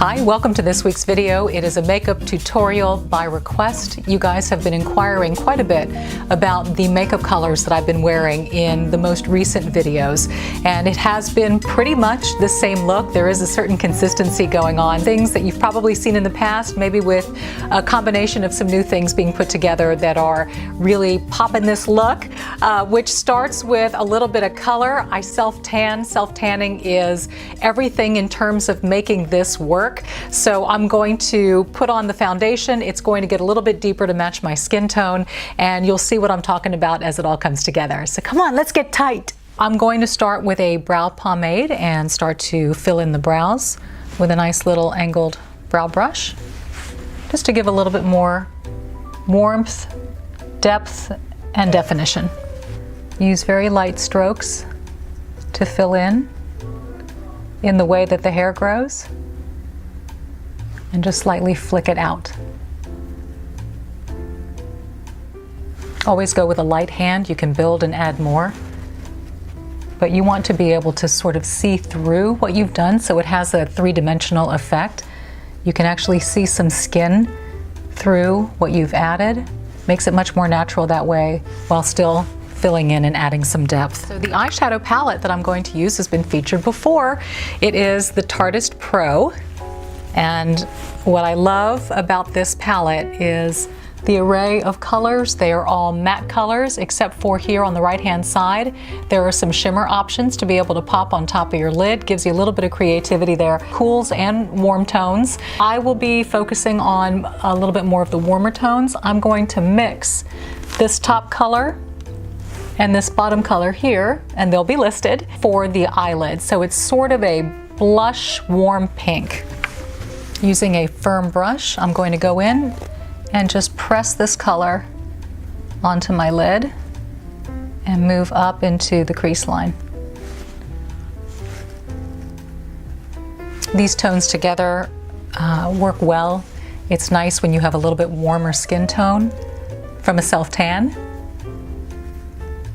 Hi, welcome to this week's video. It is a makeup tutorial by request. You guys have been inquiring quite a bit about the makeup colors that I've been wearing in the most recent videos, and it has been pretty much the same look. There is a certain consistency going on. Things that you've probably seen in the past, maybe with a combination of some new things being put together that are really popping this look, which starts with a little bit of color. I self-tan. Self-tanning is everything in terms of making this work. So I'm going to put on the foundation. It's going to get a little bit deeper to match my skin tone, and you'll see what I'm talking about as it all comes together. So come on, let's get tight. I'm going to start with a brow pomade and start to fill in the brows with a nice little angled brow brush, just to give a little bit more warmth, depth, and definition. Use very light strokes to fill in the way that the hair grows, and just slightly flick it out. Always go with a light hand. You can build and add more, but you want to be able to sort of see through what you've done so it has a three-dimensional effect. You can actually see some skin through what you've added. Makes it much more natural that way while still filling in and adding some depth. So the eyeshadow palette that I'm going to use has been featured before. It is the Tartist Pro. And what I love about this palette is the array of colors. They are all matte colors, except for here on the right-hand side. There are some shimmer options to be able to pop on top of your lid. Gives you a little bit of creativity there. Cools and warm tones. I will be focusing on a little bit more of the warmer tones. I'm going to mix this top color and this bottom color here, and they'll be listed for the eyelid. So it's sort of a blush warm pink. Using a firm brush, I'm going to go in and just press this color onto my lid and move up into the crease line. These tones together work well. It's nice when you have a little bit warmer skin tone from a self-tan.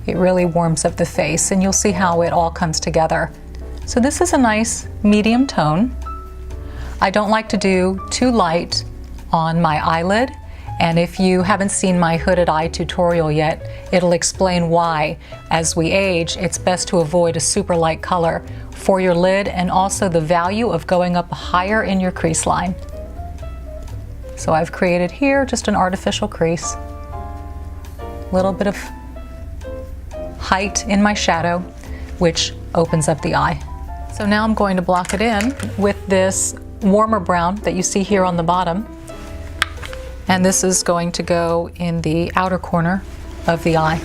It really warms up the face, and you'll see how it all comes together. So this is a nice medium tone. I don't like to do too light on my eyelid, and if you haven't seen my hooded eye tutorial yet, it'll explain why. As we age, it's best to avoid a super light color for your lid, and also the value of going up higher in your crease line. So I've created here just an artificial crease. A little bit of height in my shadow, which opens up the eye. So now I'm going to block it in with this warmer brown that you see here on the bottom, and this is going to go in the outer corner of the eye.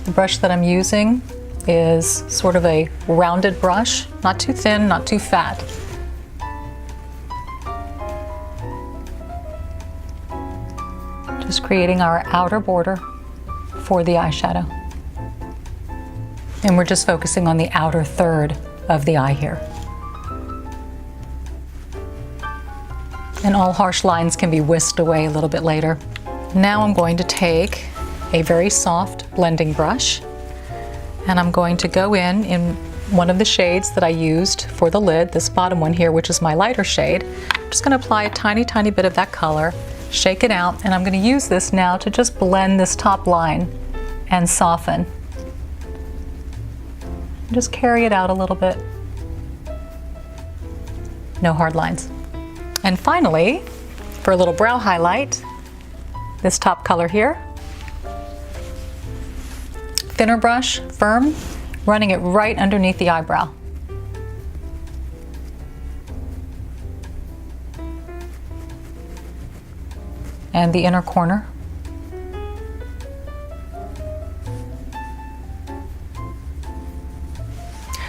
The brush that I'm using is sort of a rounded brush, not too thin, not too fat. Just creating our outer border for the eyeshadow. And we're just focusing on the outer third of the eye here. And all harsh lines can be whisked away a little bit later. Now I'm going to take a very soft blending brush, and I'm going to go in one of the shades that I used for the lid, this bottom one here, which is my lighter shade. I'm just going to apply a tiny, tiny bit of that color, shake it out, and I'm going to use this now to just blend this top line and soften. Just carry it out a little bit. No hard lines. And finally, for a little brow highlight, this top color here. Thinner brush, firm, running it right underneath the eyebrow. And the inner corner.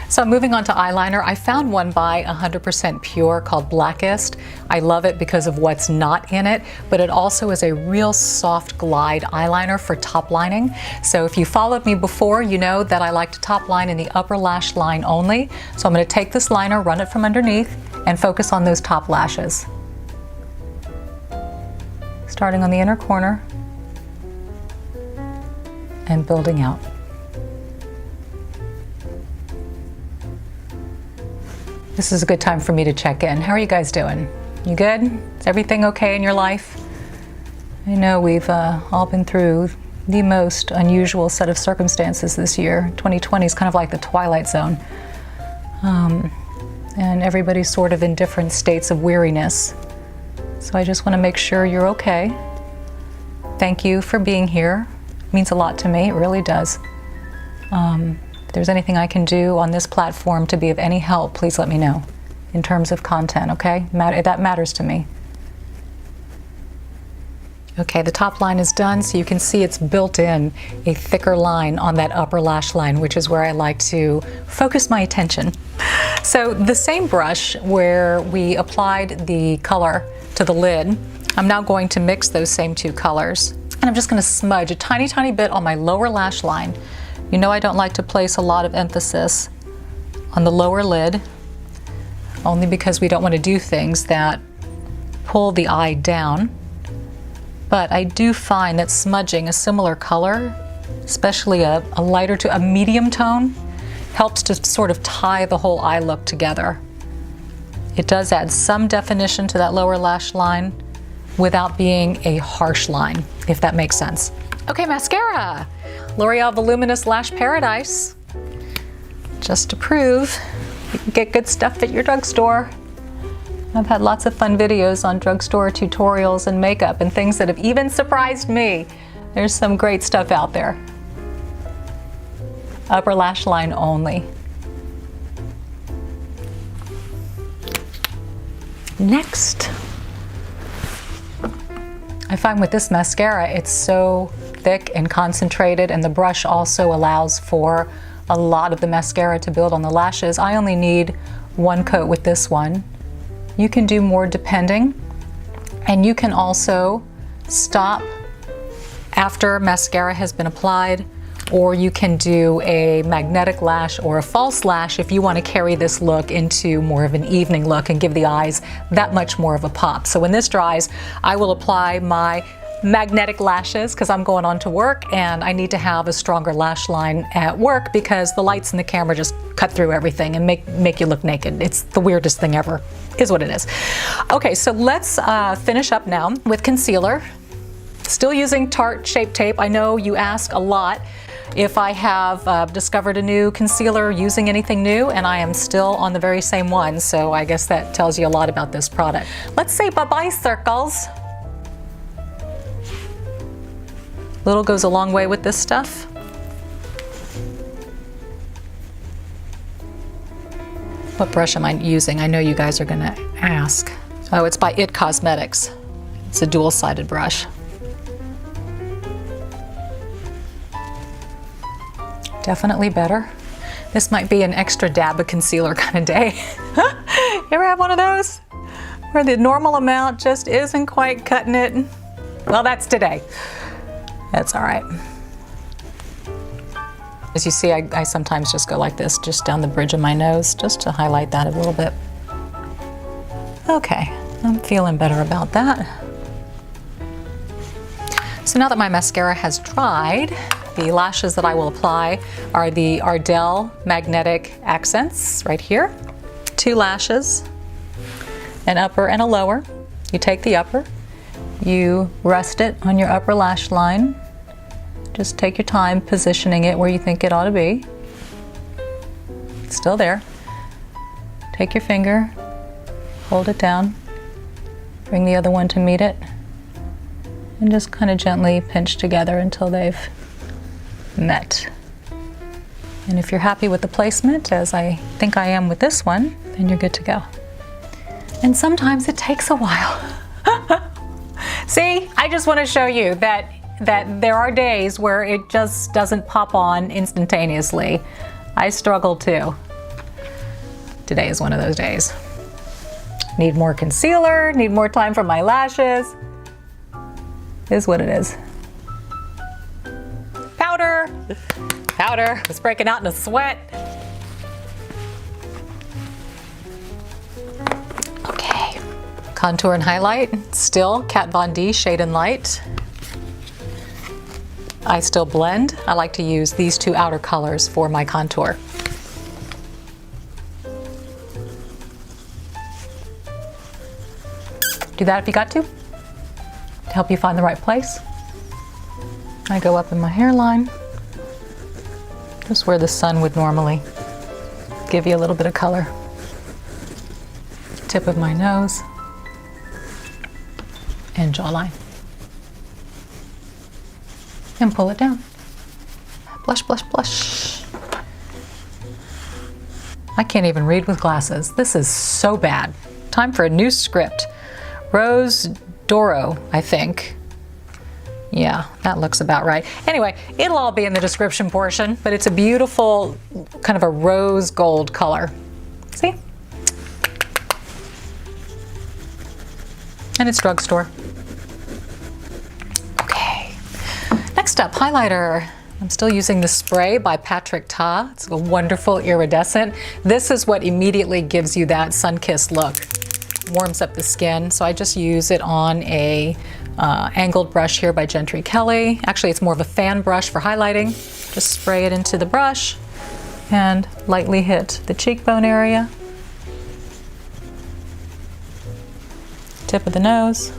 So moving on to eyeliner, I found one by 100% Pure called Blackest. I love it because of what's not in it, but it also is a real soft glide eyeliner for top lining. So if you followed me before, you know that I like to top line in the upper lash line only. So I'm going to take this liner, run it from underneath, and focus on those top lashes. Starting on the inner corner and building out. This is a good time for me to check in. How are you guys doing? You good? Is everything okay in your life? I know we've all been through the most unusual set of circumstances this year. 2020 is kind of like the twilight zone. And everybody's sort of in different states of weariness. So I just want to make sure you're okay. Thank you for being here. It means a lot to me, it really does. If there's anything I can do on this platform to be of any help, please let me know. In terms of content, okay? That matters to me. Okay, the top line is done, so you can see it's built in a thicker line on that upper lash line, which is where I like to focus my attention. So the same brush where we applied the color to the lid, I'm now going to mix those same two colors. And I'm just going to smudge a tiny, tiny bit on my lower lash line. You know I don't like to place a lot of emphasis on the lower lid, only because we don't want to do things that pull the eye down. But I do find that smudging a similar color, especially a lighter to a medium tone, helps to sort of tie the whole eye look together. It does add some definition to that lower lash line without being a harsh line, if that makes sense. Okay, mascara. L'Oreal Voluminous Lash Paradise. Just to prove you can get good stuff at your drugstore. I've had lots of fun videos on drugstore tutorials and makeup and things that have even surprised me. There's some great stuff out there. Upper lash line only. Next. I find with this mascara, it's so thick and concentrated, and the brush also allows for a lot of the mascara to build on the lashes. I only need one coat with this one. You can do more depending, and you can also stop after mascara has been applied, or you can do a magnetic lash or a false lash if you want to carry this look into more of an evening look and give the eyes that much more of a pop. So when this dries, I will apply my magnetic lashes because I'm going on to work and I need to have a stronger lash line at work because the lights in the camera just cut through everything and make you look naked. It's the weirdest thing ever, is what it is. Okay, so let's finish up now with concealer. Still using Tarte Shape Tape. I know you ask a lot if I have discovered a new concealer, using anything new, and I am still on the very same one, so I guess that tells you a lot about this product. Let's say bye-bye, circles. Little goes a long way with this stuff. What brush am I using? I know you guys are gonna ask. Oh, it's by IT Cosmetics. It's a dual-sided brush. Definitely better. This might be an extra dab of concealer kind of day. You ever have one of those? Where the normal amount just isn't quite cutting it? Well, that's today. That's all right. As you see, I sometimes just go like this, just down the bridge of my nose, just to highlight that a little bit. Okay, I'm feeling better about that. So now that my mascara has dried, the lashes that I will apply are the Ardell Magnetic Accents right here. 2 lashes, an upper and a lower. You take the upper, you rest it on your upper lash line. Just take your time positioning it where you think it ought to be. It's still there. Take your finger, hold it down, bring the other one to meet it, and just kind of gently pinch together until they've met. And if you're happy with the placement, as I think I am with this one, then you're good to go. And sometimes it takes a while. See, I just want to show you that there are days where it just doesn't pop on instantaneously. I struggle too. Today is one of those days. Need more concealer, need more time for my lashes. Is what it is. Powder! Powder! It's breaking out in a sweat. Okay. Contour and highlight. Still Kat Von D Shade and Light. I still blend. I like to use these 2 outer colors for my contour. Do that if you got to help you find the right place. I go up in my hairline, just where the sun would normally give you a little bit of color. Tip of my nose and jawline. And pull it down. Blush, blush, blush. I can't even read with glasses. This is so bad. Time for a new script. Rose Doro, I think. Yeah, that looks about right. Anyway, it'll all be in the description portion, but it's a beautiful kind of a rose gold color. See? And it's drugstore. Okay. Next up, highlighter. I'm still using the spray by Patrick Ta. It's a wonderful iridescent. This is what immediately gives you that sun-kissed look. Warms up the skin, so I just use it on a angled brush here by Gentry Kelly. Actually, it's more of a fan brush for highlighting. Just spray it into the brush and lightly hit the cheekbone area, tip of the nose,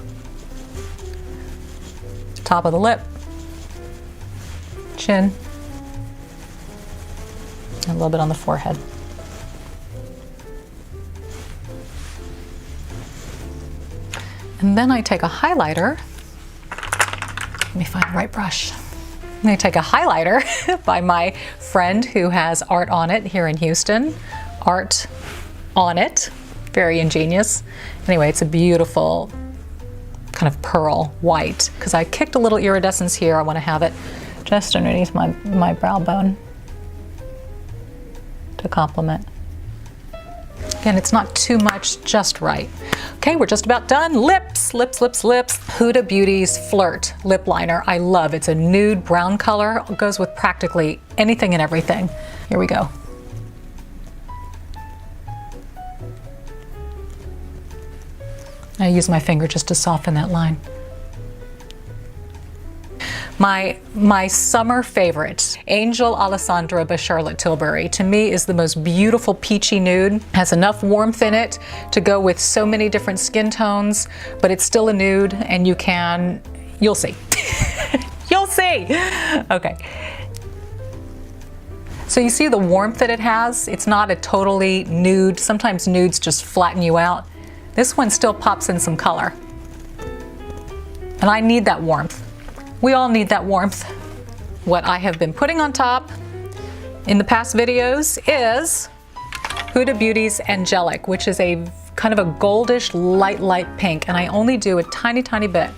top of the lip, chin, and a little bit on the forehead. And then I take a highlighter. Let me find the right brush. I'm going to take a highlighter by my friend who has Art On It here in Houston. Art On It. Very ingenious. Anyway, it's a beautiful kind of pearl white. Because I kicked a little iridescence here, I want to have it just underneath my brow bone to complement. Again, it's not too much, just right. Okay, we're just about done. Lips, lips, lips, lips. Huda Beauty's Flirt lip liner. I love. It's a nude brown color. It goes with practically anything and everything. Here we go. I use my finger just to soften that line. My summer favorite, Angel Alessandra by Charlotte Tilbury, to me is the most beautiful peachy nude. Has enough warmth in it to go with so many different skin tones, but it's still a nude, and you'll see. You'll see. Okay. So you see the warmth that it has? It's not a totally nude. Sometimes nudes just flatten you out. This one still pops in some color. And I need that warmth. We all need that warmth. What I have been putting on top in the past videos is Huda Beauty's Angelic, which is a kind of a goldish light pink, and I only do a tiny, tiny bit.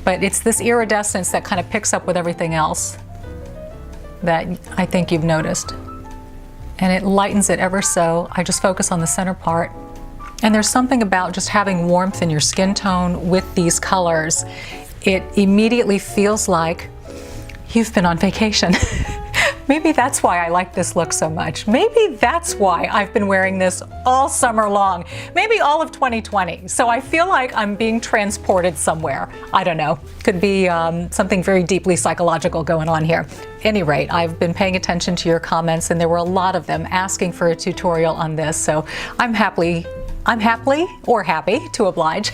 But it's this iridescence that kind of picks up with everything else that I think you've noticed. And it lightens it ever so. I just focus on the center part. And there's something about just having warmth in your skin tone with these colors. It immediately feels like you've been on vacation. Maybe that's why I like this look so much. Maybe that's why I've been wearing this all summer long. Maybe all of 2020. So I feel like I'm being transported somewhere. I don't know. Could be something very deeply psychological going on here. At any rate, I've been paying attention to your comments, and there were a lot of them asking for a tutorial on this. So I'm happy to oblige.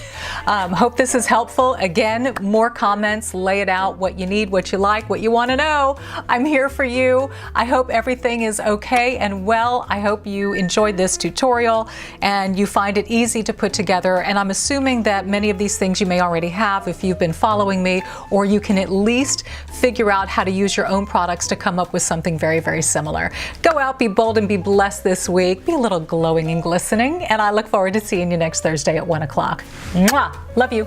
Hope this is helpful. Again, more comments, lay it out, what you need, what you like, what you want to know. I'm here for you. I hope everything is okay and well. I hope you enjoyed this tutorial and you find it easy to put together. And I'm assuming that many of these things you may already have if you've been following me, or you can at least figure out how to use your own products to come up with something very, very similar. Go out, be bold, and be blessed this week. Be a little glowing and glistening, and I look forward to seeing you next Thursday at 1 o'clock. Mwah! Love you.